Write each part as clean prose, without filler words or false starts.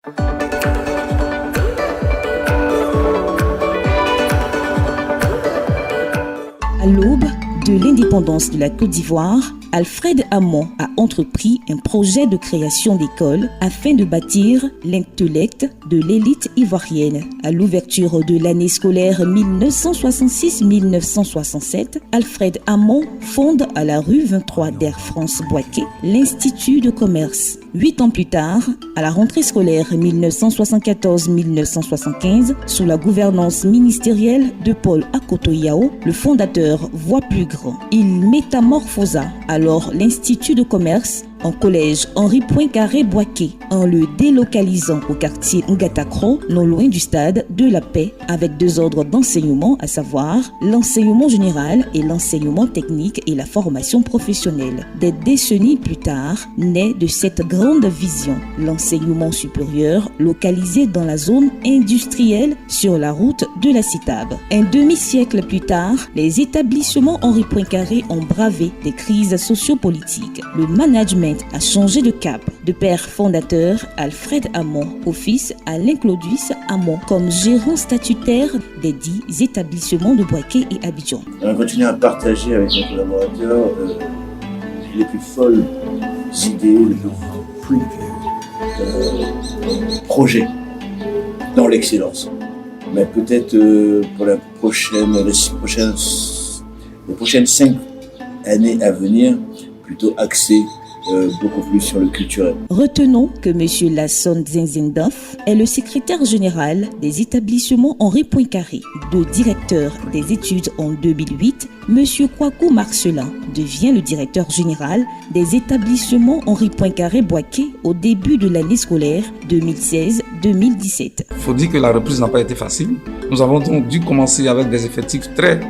À l'aube de l'indépendance de la Côte d'Ivoire, Alfred Hamon a entrepris un projet de création d'école afin de bâtir l'intellect de l'élite ivoirienne. À l'ouverture de l'année scolaire 1966-1967, Alfred Hamon fonde à la rue 23 d'Air France Boaké l'Institut de commerce. 8 ans plus tard, à la rentrée scolaire 1974-1975, sous la gouvernance ministérielle de Paul Akoto Yao, le fondateur voit plus grand. Il métamorphosa alors l'Institut de commerce en collège Henri Poincaré Boaké, en le délocalisant au quartier Ngatakro, non loin du stade de la Paix, avec 2 ordres d'enseignement, à savoir l'enseignement général et l'enseignement technique et la formation professionnelle. Des décennies plus tard, naît de cette grande vision l'enseignement supérieur localisé dans la zone industrielle sur la route de la CITAB. Un demi-siècle plus tard, les établissements Henri Poincaré ont bravé des crises sociopolitiques. Le management a changé de cap. De père fondateur Alfred Hamon au fils Alain Claudius Hamon comme gérant statutaire des 10 établissements de Boaké et Abidjan. On continue à partager avec nos collaborateurs les plus folles idées, les plus projets dans l'excellence. Mais peut-être pour les prochaines 5 années à venir, plutôt axé beaucoup plus sur le culturel. Retenons que M. Lasson Zinzendorf est le secrétaire général des établissements Henri Poincaré. De directeur des études en 2008, M. Kwaku Marcelin devient le directeur général des établissements Henri Poincaré Boaké au début de l'année scolaire 2016-2017. Il faut dire que la reprise n'a pas été facile. Nous avons donc dû commencer avec des effectifs très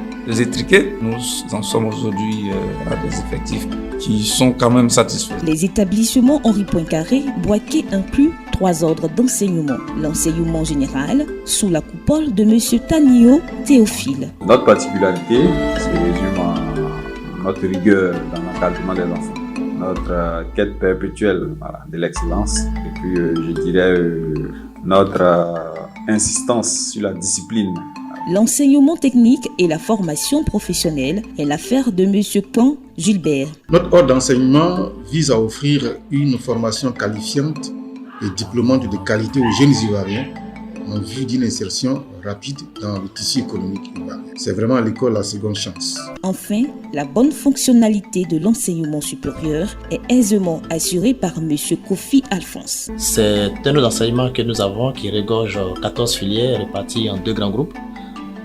étriqués. Nous en sommes aujourd'hui à des effectifs qui sont quand même satisfaits. Les établissements Henri Poincaré Boaké incluent 3 ordres d'enseignement. L'enseignement général, sous la coupole de M. Tanio Théophile. Notre particularité se résume à notre rigueur dans l'encadrement des enfants, notre quête perpétuelle de l'excellence et puis je dirais notre insistance sur la discipline. L'enseignement technique et la formation professionnelle est l'affaire de M. Can Gilbert. Notre ordre d'enseignement vise à offrir une formation qualifiante et diplômante de qualité aux jeunes Ivoiriens en vue d'une insertion rapide dans le tissu économique ivoirien. C'est vraiment à l'école la seconde chance. Enfin, la bonne fonctionnalité de l'enseignement supérieur est aisément assurée par M. Kofi Alphonse. C'est un enseignement que nous avons qui regorge 14 filières réparties en 2 grands groupes.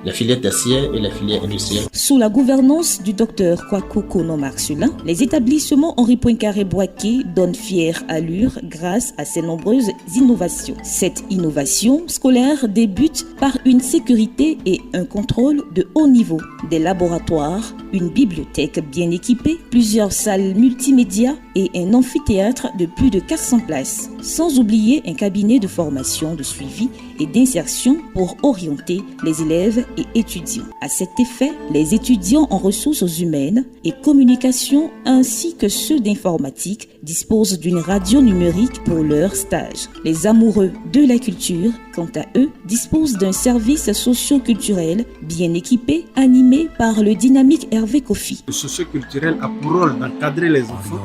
Les filières tertiaires et les filières industrielles. Sous la gouvernance du Dr Kwaku Kono Marcelin, les établissements Henri Poincaré Boaké donnent fière allure grâce à ses nombreuses innovations. Cette innovation scolaire débute par une sécurité et un contrôle de haut niveau, des laboratoires, une bibliothèque bien équipée, plusieurs salles multimédia et un amphithéâtre de plus de 400 places, sans oublier un cabinet de formation, de suivi et d'insertion pour orienter les élèves et étudiants. À cet effet, les étudiants en ressources humaines et communication ainsi que ceux d'informatique disposent d'une radio numérique pour leur stage. Les amoureux de la culture, quant à eux, disposent d'un service socio-culturel bien équipé, animé par le dynamique Hervé Kofi. Le socio-culturel a pour rôle d'encadrer les enfants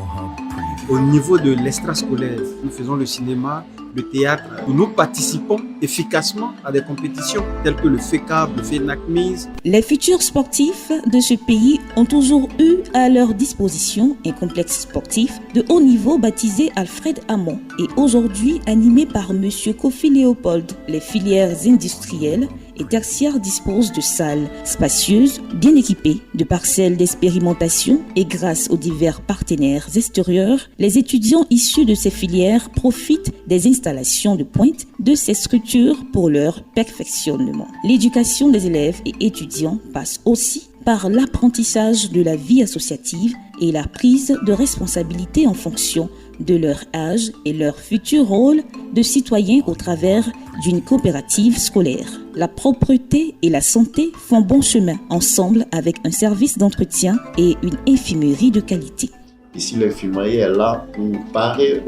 au niveau de l'extrascolaire. Nous faisons le cinéma, le théâtre. Nous participons efficacement à des compétitions telles que le FECAB, le FENACMIS. Les futurs sportifs de ce pays ont toujours eu à leur disposition un complexe sportif de haut niveau baptisé Alfred Hamon et aujourd'hui animé par M. Kofi Léopold. Les filières industrielles et tertiaires disposent de salles spacieuses, bien équipées, de parcelles d'expérimentation et grâce aux divers partenaires extérieurs, les étudiants issus de ces filières profitent des installations de pointe de ces structures pour leur perfectionnement. L'éducation des élèves et étudiants passe aussi par l'apprentissage de la vie associative et la prise de responsabilité en fonction de leur âge et leur futur rôle de citoyens au travers d'une coopérative scolaire. La propreté et la santé font bon chemin ensemble avec un service d'entretien et une infirmerie de qualité. Ici, l'infirmerie est là pour parer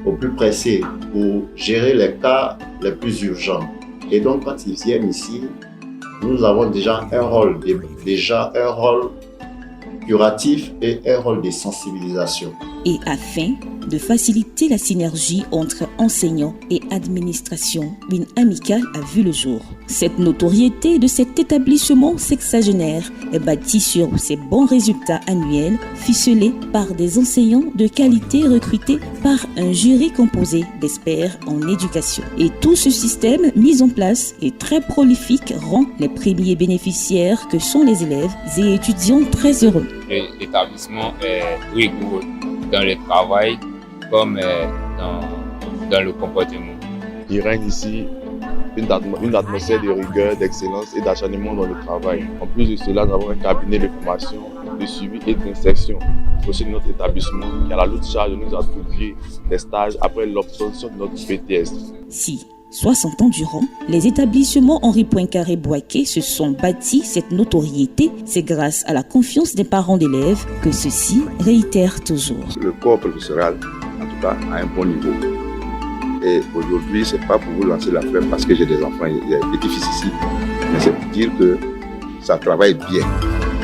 au plus pressé pour gérer les cas les plus urgents. Et donc, quand ils viennent ici, nous avons déjà un rôle curatif et un rôle de sensibilisation. Et afin de faciliter la synergie entre enseignants et administration, une amicale a vu le jour. Cette notoriété de cet établissement sexagénaire est bâtie sur ses bons résultats annuels, ficelés par des enseignants de qualité recrutés par un jury composé d'experts en éducation. Et tout ce système mis en place est très prolifique rend les premiers bénéficiaires que sont les élèves et étudiants très heureux. L'établissement est rigoureux dans le travail comme dans le comportement. Il règne ici une atmosphère de rigueur, d'excellence et d'acharnement dans le travail. En plus de cela, nous avons un cabinet de formation, de suivi et d'insertion. Aussi notre établissement qui a la lourde charge de nous attribuer des stages après l'obtention de notre BTS. Si 60 ans durant, les établissements Henri Poincaré-Boaké se sont bâtis cette notoriété. C'est grâce à la confiance des parents d'élèves que ceux-ci réitèrent toujours. Le corps professoral, en tout cas, à un bon niveau. Et aujourd'hui, c'est pas pour vous lancer la flemme parce que j'ai des enfants, il y a des petits-fils ici, mais c'est pour dire que ça travaille bien.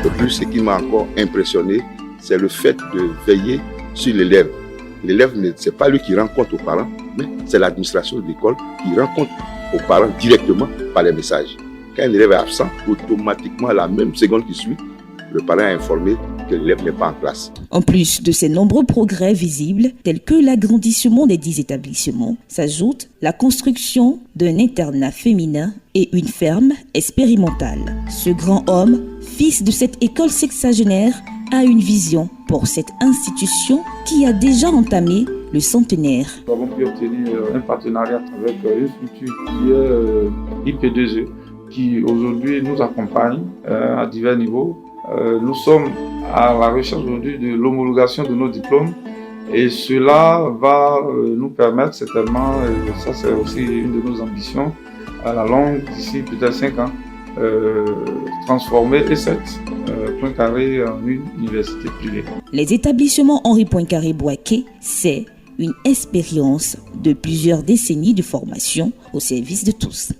De plus, ce qui m'a encore impressionné, c'est le fait de veiller sur l'élève. L'élève, ce n'est pas lui qui rend compte aux parents, mais c'est l'administration de l'école qui rend compte aux parents directement par les messages. Quand un élève est absent, automatiquement, à la même seconde qui suit, le parent est informé que l'élève n'est pas en classe. En plus de ces nombreux progrès visibles, tels que l'agrandissement des 10 établissements, s'ajoute la construction d'un internat féminin et une ferme expérimentale. Ce grand homme, fils de cette école sexagénaire, a une vision pour cette institution qui a déjà entamé le centenaire. Nous avons pu obtenir un partenariat avec une structure qui est IP2E, qui aujourd'hui nous accompagne à divers niveaux. Nous sommes à la recherche aujourd'hui de l'homologation de nos diplômes et cela va nous permettre certainement, ça c'est aussi une de nos ambitions, à la longue, d'ici peut-être 5 ans, transformer E7 Poincaré en une université privée. Les établissements Henri Poincaré-Boaké, c'est une expérience de plusieurs décennies de formation au service de tous.